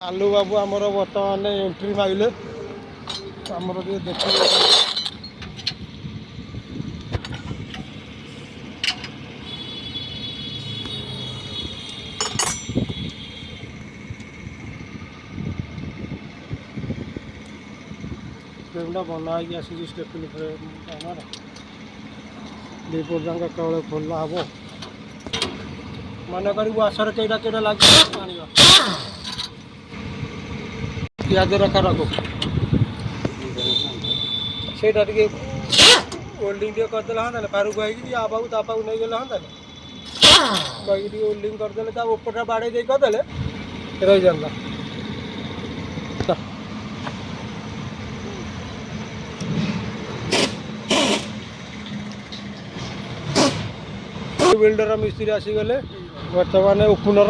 आलू बाबू आमर बर्तमान एंट्री माइले आमर देखिए फ्रेमटा बना आसी स्टेपिन फ्रेम आमर दीपुर जाक केवल खोला हम मन कर आसर कईटा कईटा लगे आने पिज रखा रखो से ओल्डिंग करदे हाँ पारु कहीं आ पाक ता पाक नहीं गले हाँ कहीं ओल्डिंग करदे ऊपर बाड़े दे करदे रही जाता बिल्डर मिस्त्री आसीगले बर्तमान ओपनर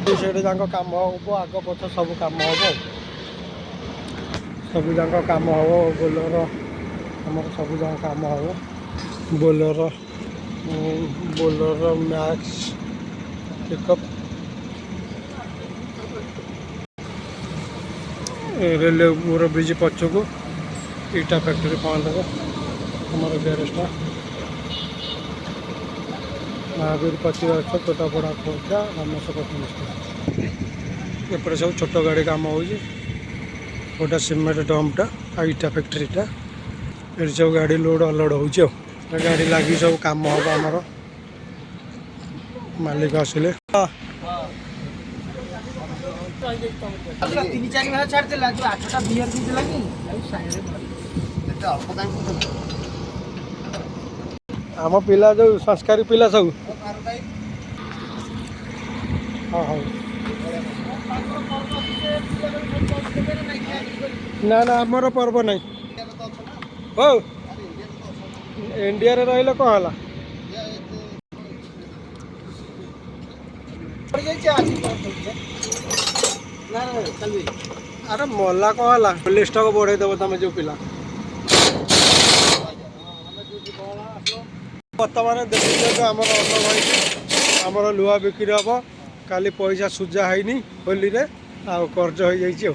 से कम हम आग पछ सब कम हम सब जाक कम हम बोलर आम सब जाक कम हम Bolero Bolero Max pickup railway मोर ब्रिज पछक इटा फैक्ट्री पॉइंट हमारे गैरेजटा महावीर पची तोटापड़ा खोजा रमेश पट्टी एपटे सब छोट गाड़ी कम होटा सीमेंट डम्पटा इटा फैक्ट्रीटा ये सब गाड़ी लोड अलोड हो गाड़ी लगी सब कम हम आमर मालिक आसिले आम पिला जो संस्कारी पिला सब हाँ हाँ ना ना आमर पर्व नहीं हो इंडिया रे रही कौन है अरे मला कौन है लिस्ट को बढ़े देव तुम जो पिला बर्तमान देखिए आमर अन्न भाई आमर लुहा बिक्री हम काली पैसा सुजा है होली रे आ कर्ज हो जाइए।